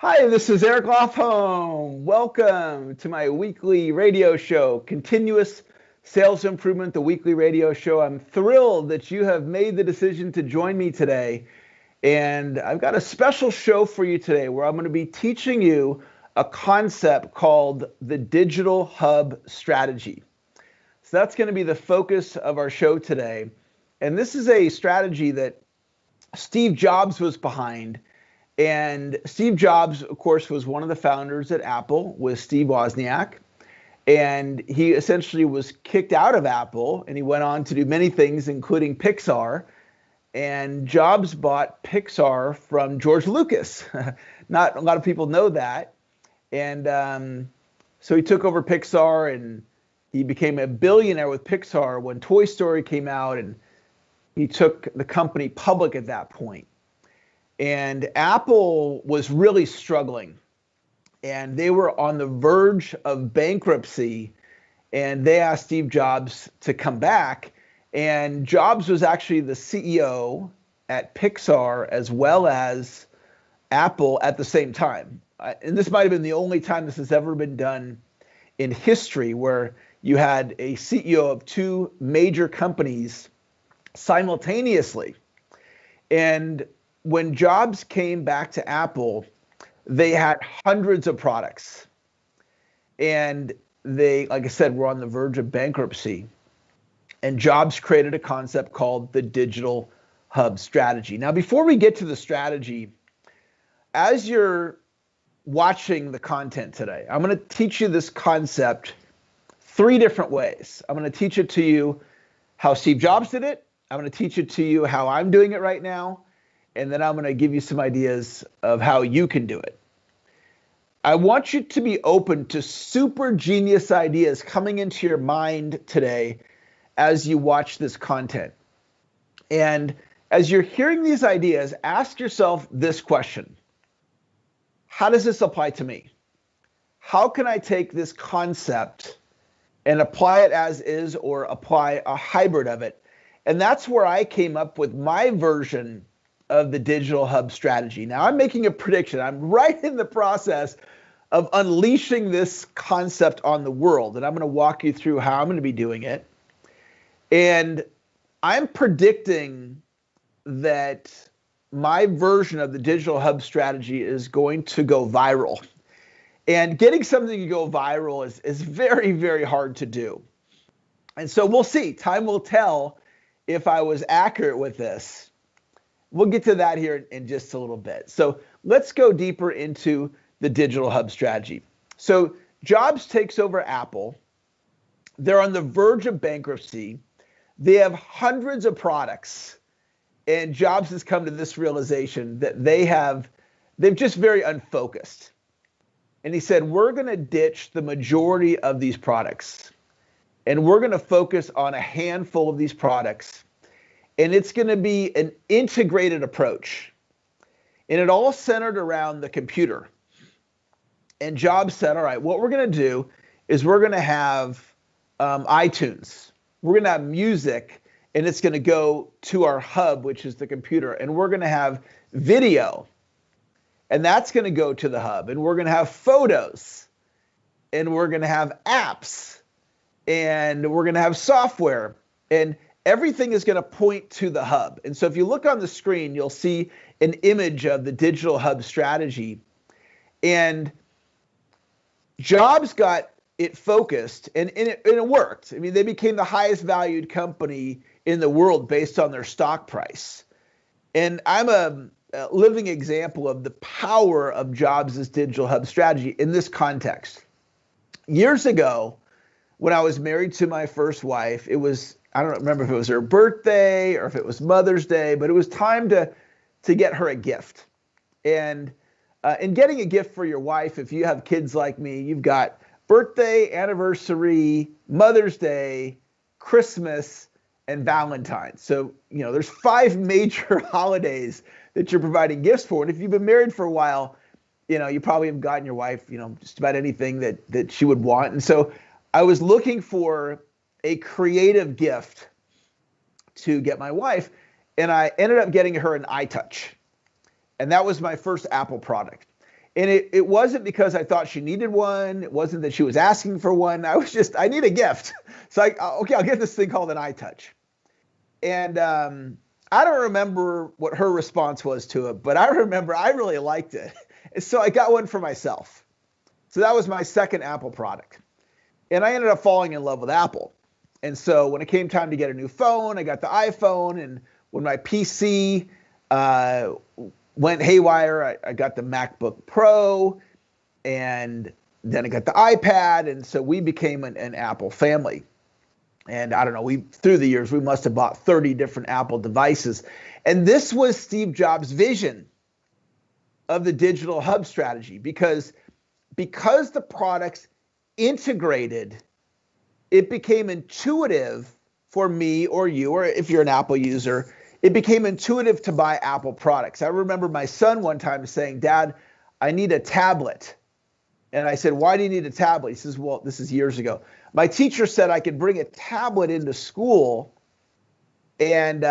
Hi, this is Eric Lofholm. Welcome to my weekly radio show, Continuous Sales Improvement, the weekly radio show. I'm thrilled that you have made the decision to join me today. And I've got a special show for you today where I'm going to be teaching you a concept called the Digital Hub Strategy. So that's going to be the focus of our show today. And this is a strategy that Steve Jobs was behind. And Steve Jobs, of course, was one of the founders at Apple with Steve Wozniak. And he essentially was kicked out of Apple and he went on to do many things, including Pixar. And Jobs bought Pixar from George Lucas. Not a lot of people know that. And so he took over Pixar and he became a billionaire with Pixar when Toy Story came out, and he took the company public at that point. And Apple was really struggling, and they were on the verge of bankruptcy, and they asked Steve Jobs to come back. And Jobs was actually the CEO at Pixar as well as Apple at the same time. And this might have been the only time this has ever been done in history, where you had a CEO of two major companies simultaneously. And when Jobs came back to Apple, they had hundreds of products. And they, like I said, were on the verge of bankruptcy. And Jobs created a concept called the Digital Hub Strategy. Now, before we get to the strategy, as you're watching the content today, I'm going to teach you this concept three different ways. I'm going to teach it to you how Steve Jobs did it. I'm going to teach it to you how I'm doing it right now. And then I'm going to give you some ideas of how you can do it. I want you to be open to super genius ideas coming into your mind today as you watch this content. And as you're hearing these ideas, ask yourself this question: how does this apply to me? How can I take this concept and apply it as is, or apply a hybrid of it? And that's where I came up with my version of the Digital Hub Strategy. Now, I'm making a prediction. I'm right in the process of unleashing this concept on the world, and I'm going to walk you through how I'm going to be doing it. And I'm predicting that my version of the Digital Hub Strategy is going to go viral. And getting something to go viral is very, very hard to do. And so we'll see. Time will tell if I was accurate with this. We'll get to that here in just a little bit. So let's go deeper into the Digital Hub Strategy. So Jobs takes over Apple. They're on the verge of bankruptcy. They have hundreds of products. And Jobs has come to this realization that they've just very unfocused. And he said, we're going to ditch the majority of these products. And we're going to focus on a handful of these products. And it's going to be an integrated approach. And it all centered around the computer. And Jobs said, all right, what we're going to do is we're going to have iTunes. We're going to have music, and it's going to go to our hub, which is the computer. And we're going to have video, and that's going to go to the hub. And we're going to have photos, and we're going to have apps, and we're going to have software. And everything is going to point to the hub. And so if you look on the screen, you'll see an image of the Digital Hub Strategy. And Jobs got it focused, and it worked. I mean, they became the highest valued company in the world based on their stock price. And I'm a living example of the power of Jobs' Digital Hub Strategy in this context. Years ago, when I was married to my first wife, I don't remember if it was her birthday or if it was Mother's Day, but it was time to get her a gift. And in getting a gift for your wife, if you have kids like me, you've got birthday, anniversary, Mother's Day, Christmas, and Valentine's. So, there's 5 major holidays that you're providing gifts for. And if you've been married for a while, you probably have gotten your wife, just about anything that she would want. And so I was looking for a creative gift to get my wife, and I ended up getting her an iTouch. And that was my first Apple product. And it wasn't because I thought she needed one. It wasn't that she was asking for one. I need a gift. So okay, I'll get this thing called an iTouch. And I don't remember what her response was to it, but I remember I really liked it. And so I got one for myself. So that was my second Apple product. And I ended up falling in love with Apple. And so when it came time to get a new phone, I got the iPhone. And when my PC went haywire, I got the MacBook Pro. And then I got the iPad. And so we became an Apple family. And I don't know, through the years, we must have bought 30 different Apple devices. And this was Steve Jobs' vision of the digital hub strategy, because the products integrated, it became intuitive for me or you, or if you're an Apple user, it became intuitive to buy Apple products. I remember my son one time saying, "Dad, I need a tablet." And I said, "Why do you need a tablet?" He says, "Well, this is years ago. My teacher said I could bring a tablet into school, and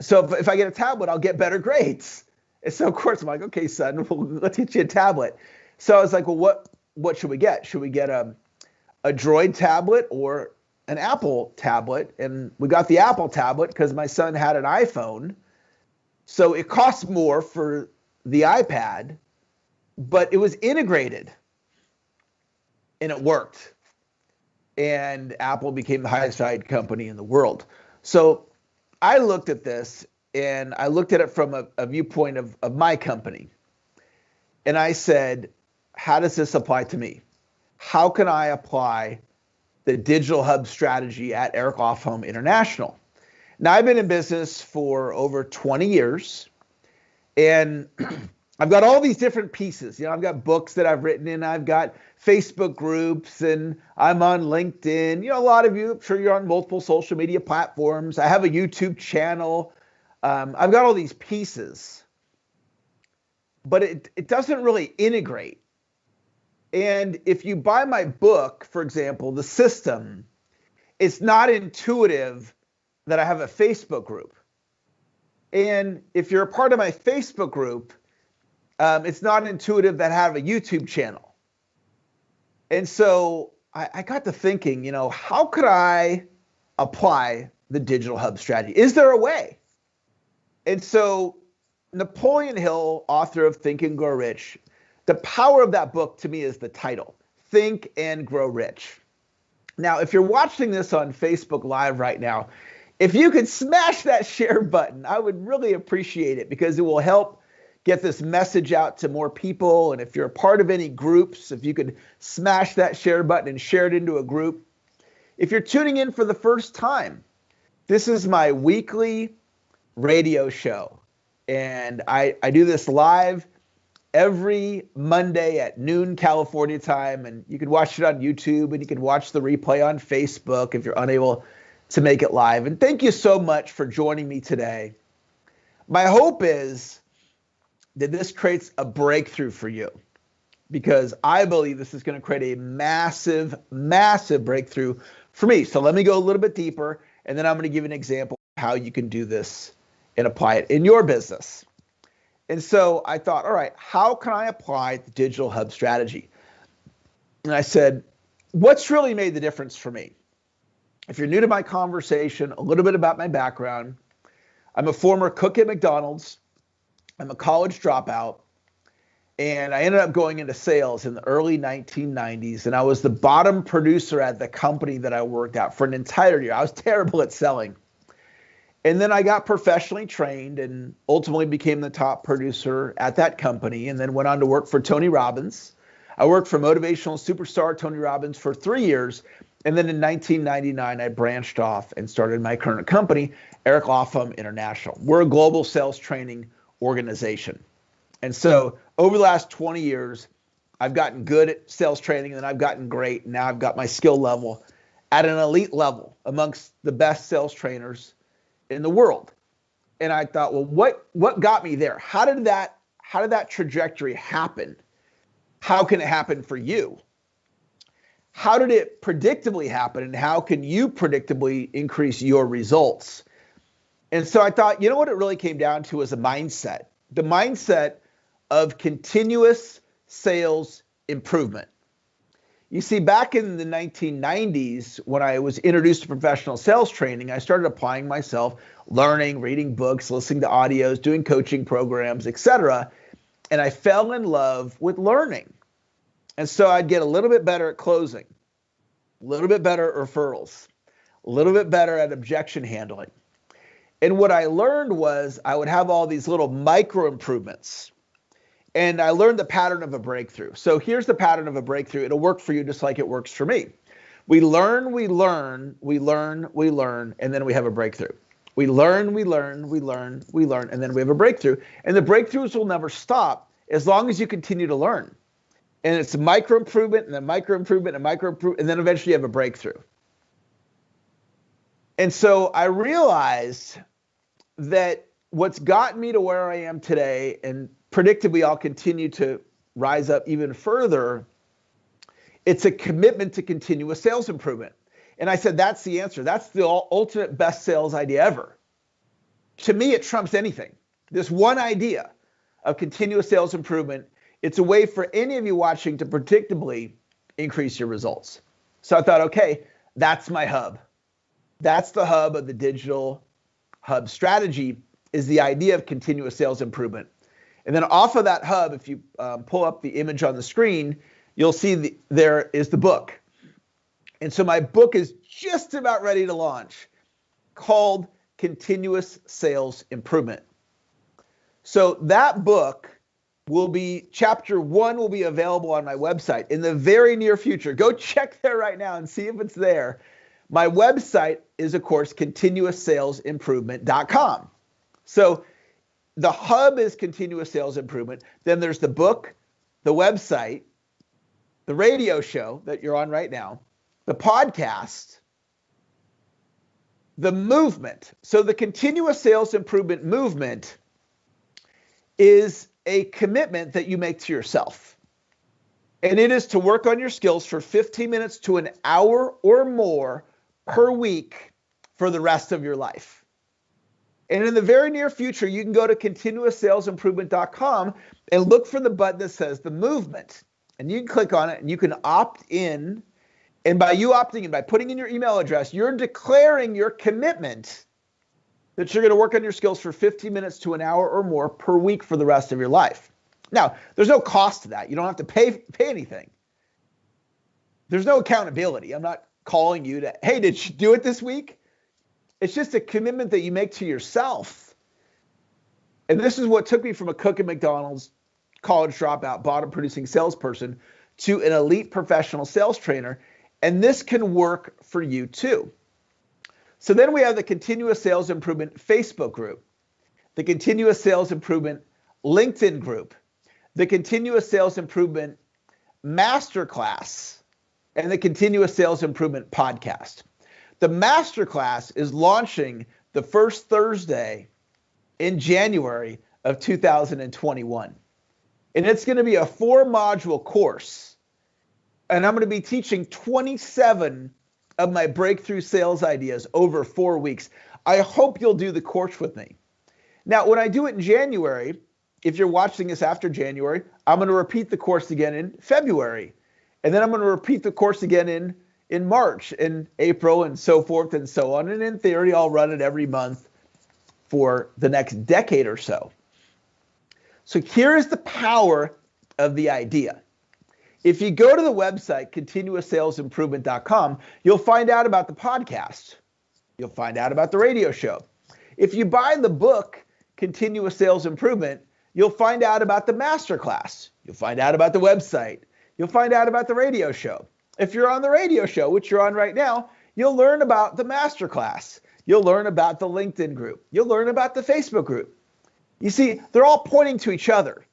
so if I get a tablet, I'll get better grades." And so, of course, I'm like, "Okay, son, well, let's get you a tablet." So I was like, "Well, what should we get? Should we get a Droid tablet or an Apple tablet?" And we got the Apple tablet because my son had an iPhone. So it cost more for the iPad, but it was integrated. And it worked. And Apple became the highest valued company in the world. So I looked at this, and I looked at it from a viewpoint of my company. And I said, how does this apply to me? How can I apply the digital hub strategy at Eric Offhome International? Now, I've been in business for over 20 years, and I've got all these different pieces. I've got books that I've written, and I've got Facebook groups, and I'm on LinkedIn. A lot of you, I'm sure you're on multiple social media platforms. I have a YouTube channel. I've got all these pieces, but it doesn't really integrate. And if you buy my book, for example, The System, it's not intuitive that I have a Facebook group. And if you're a part of my Facebook group, it's not intuitive that I have a YouTube channel. And so I got to thinking, how could I apply the digital hub strategy? Is there a way? And so Napoleon Hill, author of Think and Grow Rich, the power of that book to me is the title, Think and Grow Rich. Now, if you're watching this on Facebook Live right now, if you could smash that share button, I would really appreciate it, because it will help get this message out to more people. And if you're a part of any groups, if you could smash that share button and share it into a group. If you're tuning in for the first time, this is my weekly radio show. And I do this live every Monday at noon California time. And you can watch it on YouTube, and you can watch the replay on Facebook if you're unable to make it live. And thank you so much for joining me today. My hope is that this creates a breakthrough for you, because I believe this is going to create a massive, massive breakthrough for me. So let me go a little bit deeper, and then I'm going to give an example of how you can do this and apply it in your business. And so I thought, all right, how can I apply the digital hub strategy? And I said, what's really made the difference for me? If you're new to my conversation, a little bit about my background. I'm a former cook at McDonald's. I'm a college dropout, and I ended up going into sales in the early 1990s, and I was the bottom producer at the company that I worked at for an entire year. I was terrible at selling. And then I got professionally trained and ultimately became the top producer at that company, and then went on to work for Tony Robbins. I worked for motivational superstar Tony Robbins for 3 years, and then in 1999, I branched off and started my current company, Eric Offhome International. We're a global sales training organization. And so over the last 20 years, I've gotten good at sales training, and then I've gotten great. Now I've got my skill level at an elite level amongst the best sales trainers in the world. And I thought, well, what got me there? How did that trajectory happen? How can it happen for you? How did it predictably happen, and how can you predictably increase your results? And so I thought, what it really came down to was a mindset. The mindset of continuous sales improvement. You see, back in the 1990s, when I was introduced to professional sales training, I started applying myself, learning, reading books, listening to audios, doing coaching programs, etc. And I fell in love with learning. And so I'd get a little bit better at closing, a little bit better at referrals, a little bit better at objection handling. And what I learned was I would have all these little micro improvements. And I learned the pattern of a breakthrough. So here's the pattern of a breakthrough. It'll work for you just like it works for me. We learn, and then we have a breakthrough. We learn, and then we have a breakthrough. And the breakthroughs will never stop as long as you continue to learn. And it's micro improvement, and then micro improvement, and micro improvement, and then eventually you have a breakthrough. And so I realized that what's gotten me to where I am today, and predictably I'll continue to rise up even further, it's a commitment to continuous sales improvement. And I said, that's the answer. That's the ultimate best sales idea ever. To me, it trumps anything. This one idea of continuous sales improvement, it's a way for any of you watching to predictably increase your results. So I thought, okay, that's my hub. That's the hub of the digital hub strategy, is the idea of continuous sales improvement. And then off of that hub, if you pull up the image on the screen, you'll see there is the book. And so my book is just about ready to launch, called Continuous Sales Improvement. So that book will be, chapter 1 will be available on my website in the very near future. Go check there right now and see if it's there. My website is, of course, continuousssalesimprovement.com. So the hub is continuous sales improvement. Then there's the book, the website, the radio show that you're on right now, the podcast, the movement. So the continuous sales improvement movement is a commitment that you make to yourself. And it is to work on your skills for 15 minutes to an hour or more per week for the rest of your life. And in the very near future, you can go to continuousssalesimprovement.com and look for the button that says the movement. And you can click on it and you can opt in. And by you opting in, by putting in your email address, you're declaring your commitment that you're going to work on your skills for 15 minutes to an hour or more per week for the rest of your life. Now, there's no cost to that. You don't have to pay anything. There's no accountability. I'm not calling you to, hey, did you do it this week? It's just a commitment that you make to yourself. And this is what took me from a cook at McDonald's, college dropout, bottom producing salesperson, to an elite professional sales trainer. And this can work for you too. So then we have the Continuous Sales Improvement Facebook group, the Continuous Sales Improvement LinkedIn group, the Continuous Sales Improvement Masterclass, and the Continuous Sales Improvement podcast. The masterclass is launching the first Thursday in January of 2021. And it's going to be a 4-module course. And I'm going to be teaching 27 of my breakthrough sales ideas over 4 weeks. I hope you'll do the course with me. Now, when I do it in January, if you're watching this after January, I'm going to repeat the course again in February. And then I'm going to repeat the course again in March, in April, and so forth and so on. And in theory, I'll run it every month for the next decade or so. So here is the power of the idea. If you go to the website, continuousssalesimprovement.com, you'll find out about the podcast. You'll find out about the radio show. If you buy the book, Continuous Sales Improvement, you'll find out about the masterclass. You'll find out about the website. You'll find out about the radio show. If you're on the radio show, which you're on right now, you'll learn about the masterclass. You'll learn about the LinkedIn group. You'll learn about the Facebook group. You see, they're all pointing to each other.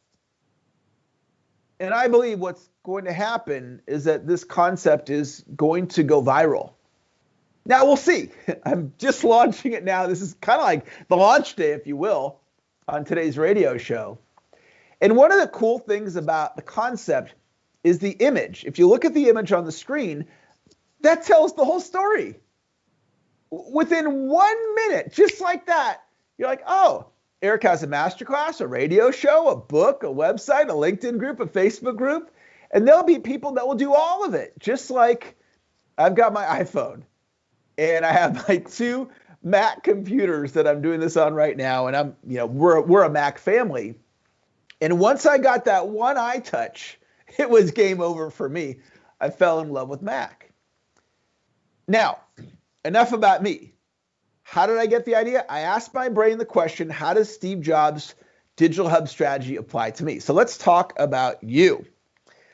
And I believe what's going to happen is that this concept is going to go viral. Now, we'll see. I'm just launching it now. This is kind of like the launch day, if you will, on today's radio show. And one of the cool things about the concept is the image. If you look at the image on the screen, that tells the whole story. Within 1 minute, just like that, you're like, oh, Eric has a masterclass, a radio show, a book, a website, a LinkedIn group, a Facebook group, and there'll be people that will do all of it. Just like I've got my iPhone and I have my 2 Mac computers that I'm doing this on right now, and we're a Mac family. And once I got that one iTouch, it was game over for me. I fell in love with Mac. Now, enough about me. How did I get the idea? I asked my brain the question, how does Steve Jobs' digital hub strategy apply to me? So let's talk about you.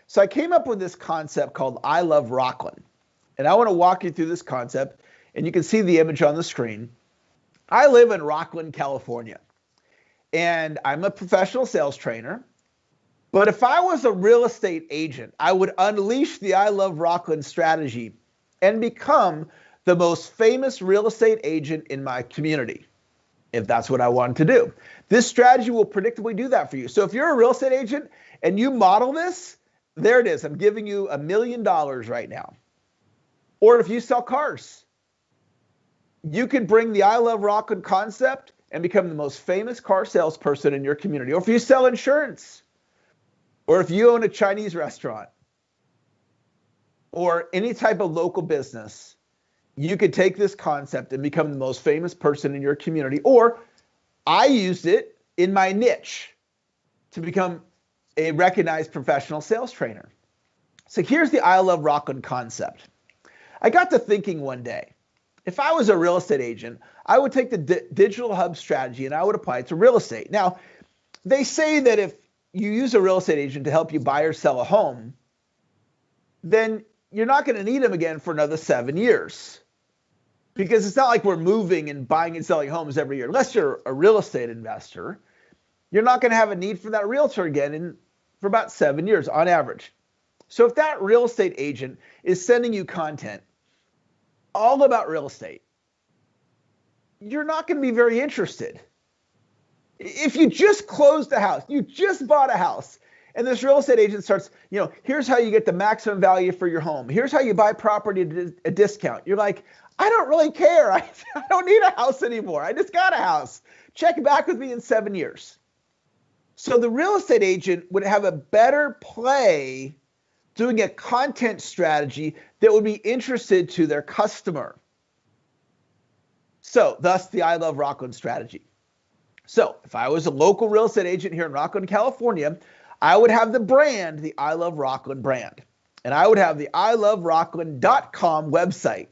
So I came up with this concept called I Love Rocklin. And I want to walk you through this concept, and you can see the image on the screen. I live in Rocklin, California, and I'm a professional sales trainer. But if I was a real estate agent, I would unleash the I Love Rocklin strategy and become the most famous real estate agent in my community, if that's what I wanted to do. This strategy will predictably do that for you. So if you're a real estate agent and you model this, there it is. I'm giving you $1 million right now. Or if you sell cars, you could bring the I Love Rocklin concept and become the most famous car salesperson in your community. Or if you sell insurance, or if you own a Chinese restaurant, or any type of local business, you could take this concept and become the most famous person in your community. Or I used it in my niche to become a recognized professional sales trainer. So here's the I Love Rocklin concept. I got to thinking one day, if I was a real estate agent, I would take the digital hub strategy and I would apply it to real estate. Now, they say that if you use a real estate agent to help you buy or sell a home, then you're not going to need them again for another 7 years. Because it's not like we're moving and buying and selling homes every year. Unless you're a real estate investor, you're not going to have a need for that realtor again for about 7 years on average. So if that real estate agent is sending you content all about real estate, you're not going to be very interested. If you just closed a house, you just bought a house, and this real estate agent starts, here's how you get the maximum value for your home. Here's how you buy property at a discount. You're like, I don't really care. I don't need a house anymore. I just got a house. Check back with me in 7 years. So the real estate agent would have a better play doing a content strategy that would be interested to their customer. So thus the I Love Rocklin strategy. So if I was a local real estate agent here in Rocklin, California, I would have the brand, the I Love Rocklin brand. And I would have the iloverocklin.com website.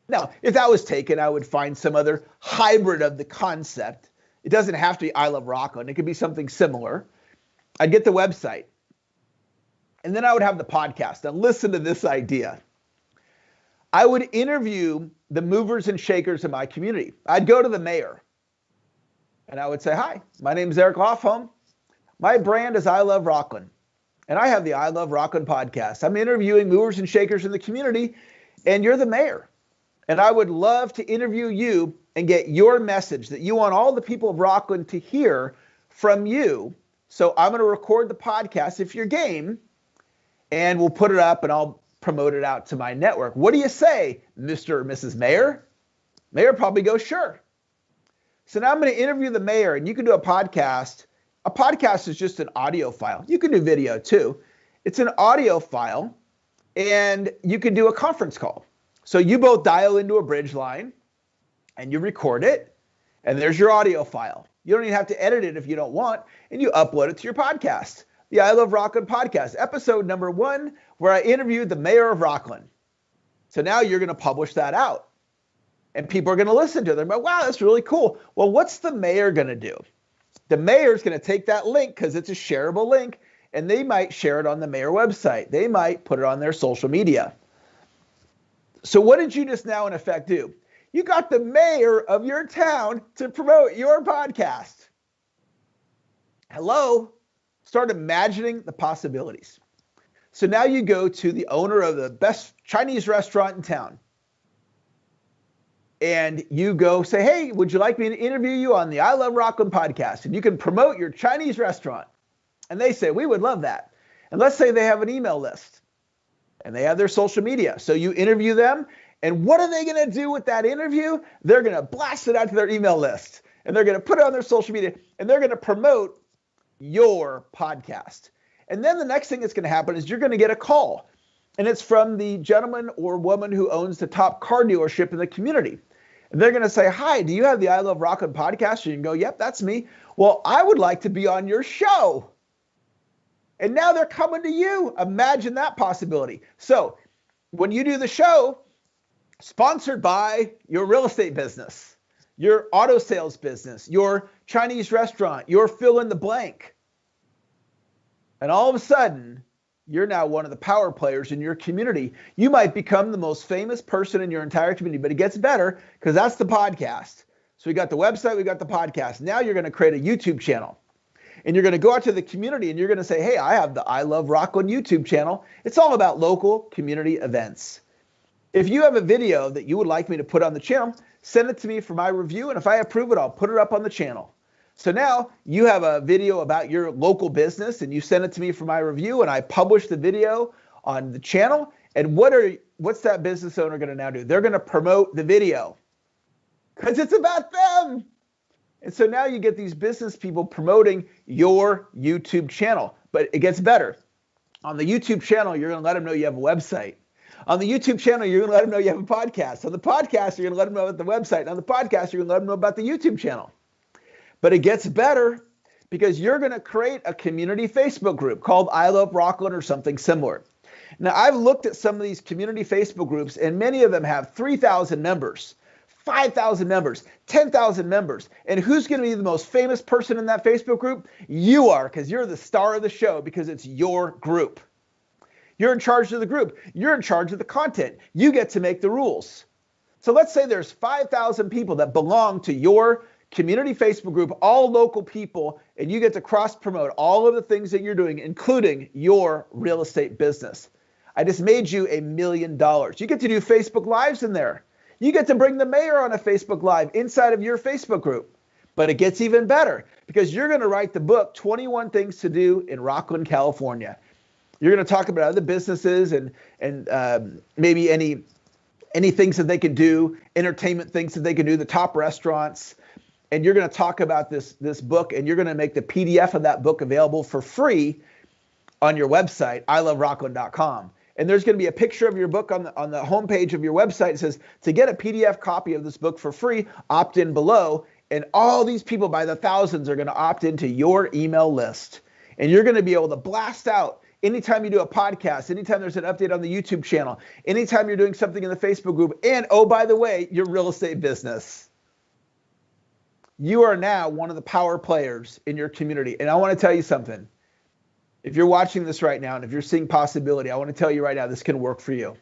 Now, if that was taken, I would find some other hybrid of the concept. It doesn't have to be I Love Rocklin. It could be something similar. I'd get the website. And then I would have the podcast. Now, listen to this idea. I would interview the movers and shakers in my community. I'd go to the mayor. And I would say, hi, my name is Eric Lofholm. My brand is I Love Rocklin. And I have the I Love Rocklin podcast. I'm interviewing movers and shakers in the community. And you're the mayor. And I would love to interview you and get your message that you want all the people of Rocklin to hear from you. So I'm going to record the podcast if you're game, and we'll put it up and I'll promote it out to my network. What do you say, Mr. or Mrs. Mayor? Mayor probably goes, sure. So now I'm going to interview the mayor, and you can do a podcast. A podcast is just an audio file. You can do video too. It's an audio file, and you can do a conference call. So you both dial into a bridge line and you record it, and there's your audio file. You don't even have to edit it if you don't want, and you upload it to your podcast, the I Love Rocklin podcast, episode number 1, where I interviewed the mayor of Rocklin. So now you're going to publish that out, and people are going to listen to it. They're like, wow, that's really cool. Well, what's the mayor going to do? The mayor's going to take that link because it's a shareable link, and they might share it on the mayor website. They might put it on their social media. So what did you just now in effect do? You got the mayor of your town to promote your podcast. Hello? Start imagining the possibilities. So now you go to the owner of the best Chinese restaurant in town. And you go say, hey, would you like me to interview you on the I Love Rocklin podcast? And you can promote your Chinese restaurant. And they say, we would love that. And let's say they have an email list. And they have their social media. So you interview them. And what are they going to do with that interview? They're going to blast it out to their email list. and they're going to put it on their social media, and they're going to promote your podcast. And then the next thing that's going to happen is you're going to get a call, and it's from the gentleman or woman who owns the top car dealership in the community. And they're going to say, hi, do you have the I Love Rocklin podcast? And you can go, yep, that's me. Well, I would like to be on your show. And now they're coming to you. Imagine that possibility. So when you do the show, sponsored by your real estate business, your auto sales business, your Chinese restaurant, your fill in the blank. And all of a sudden, you're now one of the power players in your community. You might become the most famous person in your entire community, but it gets better because that's the podcast. So we got the website, we got the podcast. Now you're going to create a YouTube channel. And you're going to go out to the community and you're going to say, hey, I have the I Love Rocklin YouTube channel. It's all about local community events. If you have a video that you would like me to put on the channel, send it to me for my review. And if I approve it, I'll put it up on the channel. So now you have a video about your local business and you send it to me for my review and I publish the video on the channel. And what's that business owner going to now do? They're going to promote the video because it's about them. And so now you get these business people promoting your YouTube channel, but it gets better. On the YouTube channel, you're going to let them know you have a website. On the YouTube channel, you're going to let them know you have a podcast. On the podcast, you're going to let them know about the website. And on the podcast, you're going to let them know about the YouTube channel. But it gets better because you're going to create a community Facebook group called I Love Rocklin or something similar. Now, I've looked at some of these community Facebook groups, and many of them have 3,000 members. 5,000 members, 10,000 members. And who's going to be the most famous person in that Facebook group? You are, because you're the star of the show because it's your group. You're in charge of the group. You're in charge of the content. You get to make the rules. So let's say there's 5,000 people that belong to your community Facebook group, all local people, and you get to cross-promote all of the things that you're doing, including your real estate business. I just made you $1 million. You get to do Facebook Lives in there. You get to bring the mayor on a Facebook Live inside of your Facebook group. But it gets even better because you're going to write the book, 21 Things to Do in Rocklin, California. You're going to talk about other businesses and maybe any things that they can do, entertainment things that they can do, the top restaurants. And you're going to talk about this book, and you're going to make the PDF of that book available for free on your website, iloverocklin.com. And there's going to be a picture of your book on the homepage of your website. It says, to get a PDF copy of this book for free, opt in below. And all these people by the thousands are going to opt into your email list. And you're going to be able to blast out anytime you do a podcast, anytime there's an update on the YouTube channel, anytime you're doing something in the Facebook group, and oh, by the way, your real estate business. You are now one of the power players in your community. And I want to tell you something. If you're watching this right now and if you're seeing possibility, I want to tell you right now, this can work for you.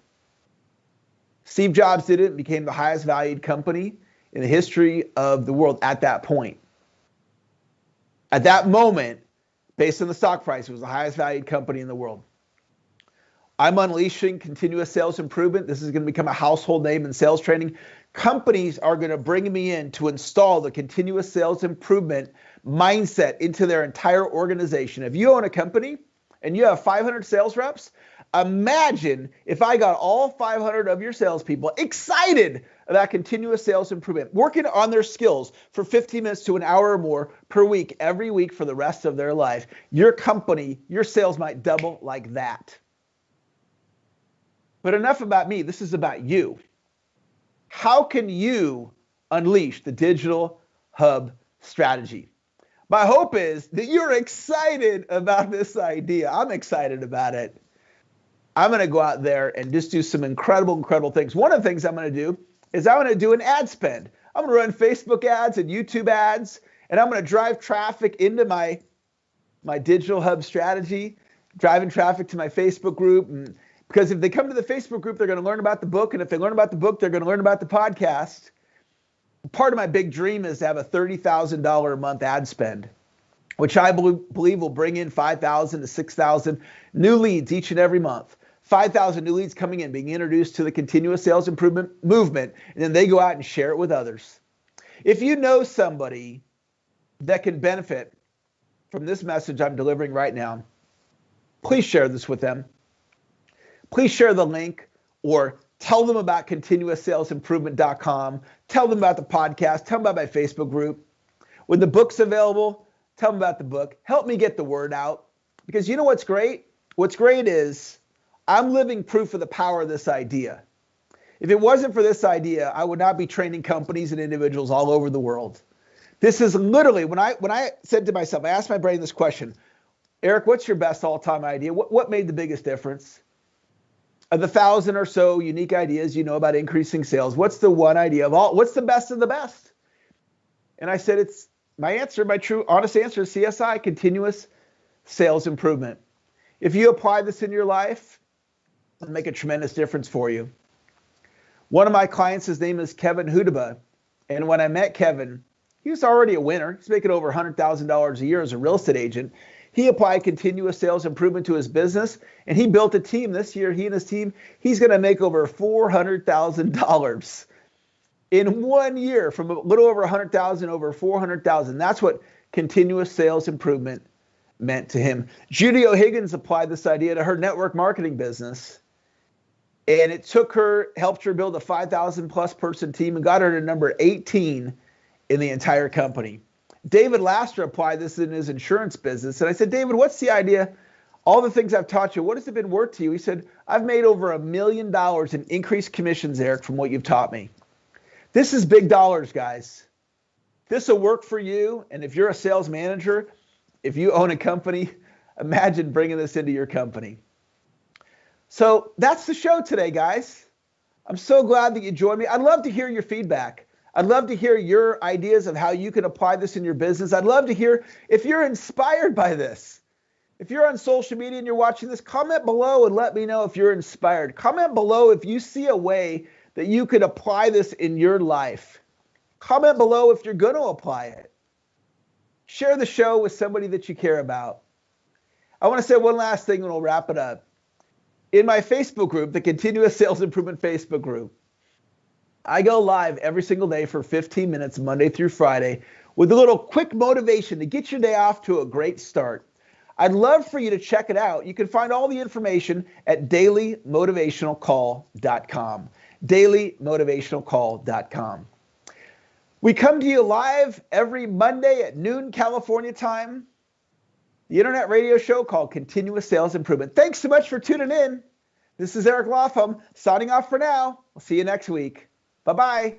Steve Jobs did it and became the highest valued company in the history of the world at that point. At that moment, based on the stock price, it was the highest valued company in the world. I'm unleashing continuous sales improvement. This is going to become a household name in sales training. Companies are going to bring me in to install the continuous sales improvement mindset into their entire organization. If you own a company and you have 500 sales reps, imagine if I got all 500 of your salespeople excited about continuous sales improvement, working on their skills for 15 minutes to an hour or more per week, every week for the rest of their life. Your company, your sales might double like that. But enough about me. This is about you. How can you unleash the digital hub strategy? My hope is that you're excited about this idea. I'm excited about it. I'm going to go out there and just do some incredible things. One of the things I'm going to do is I'm going to do an ad spend. I'm going to run Facebook ads and YouTube ads, and I'm going to drive traffic into my digital hub strategy, driving traffic to my Facebook group. And because if they come to the Facebook group, they're going to learn about the book. And if they learn about the book, they're going to learn about the podcast. Part of my big dream is to have a $30,000 a month ad spend, which I believe will bring in 5,000 to 6,000 new leads each and every month. 5,000 new leads coming in, being introduced to the continuous sales improvement movement, and then they go out and share it with others. If you know somebody that can benefit from this message I'm delivering right now, please share this with them. Please share the link or tell them about continuousssalesimprovement.com. Tell them about the podcast. Tell them about my Facebook group. When the book's available, tell them about the book. Help me get the word out. Because you know what's great? What's great is I'm living proof of the power of this idea. If it wasn't for this idea, I would not be training companies and individuals all over the world. This is literally, when I said to myself, I asked my brain this question, Eric, what's your best all-time idea? What made the biggest difference? Of the 1,000 or so unique ideas you know about increasing sales, what's the one idea of all? What's the best of the best? And I said, it's my answer, my true, honest answer is CSI, continuous sales improvement. If you apply this in your life, it'll make a tremendous difference for you. One of my clients, his name is Kevin Hudaba. And when I met Kevin, he was already a winner. He's making over $100,000 a year as a real estate agent. He applied continuous sales improvement to his business, and he built a team this year. He and his team, he's going to make over $400,000 in 1 year, from a little over 100,000 over 400,000. That's what continuous sales improvement meant to him. Judy O'Higgins applied this idea to her network marketing business, and it helped her build a 5,000 plus person team and got her to number 18 in the entire company. David Laster applied this in his insurance business. And I said, David, what's the idea? All the things I've taught you, what has it been worth to you? He said, I've made over $1 million in increased commissions, Eric, from what you've taught me. This is big dollars, guys. This will work for you. And if you're a sales manager, if you own a company, imagine bringing this into your company. So that's the show today, guys. I'm so glad that you joined me. I'd love to hear your feedback. I'd love to hear your ideas of how you can apply this in your business. I'd love to hear if you're inspired by this. If you're on social media and you're watching this, comment below and let me know if you're inspired. Comment below if you see a way that you could apply this in your life. Comment below if you're going to apply it. Share the show with somebody that you care about. I want to say one last thing and we'll wrap it up. In my Facebook group, the Continuous Sales Improvement Facebook group, I go live every single day for 15 minutes, Monday through Friday, with a little quick motivation to get your day off to a great start. I'd love for you to check it out. You can find all the information at dailymotivationalcall.com. dailymotivationalcall.com. We come to you live every Monday at noon California time. The internet radio show called Continuous Sales Improvement. Thanks so much for tuning in. This is Eric Latham signing off for now. We'll see you next week. Bye-bye.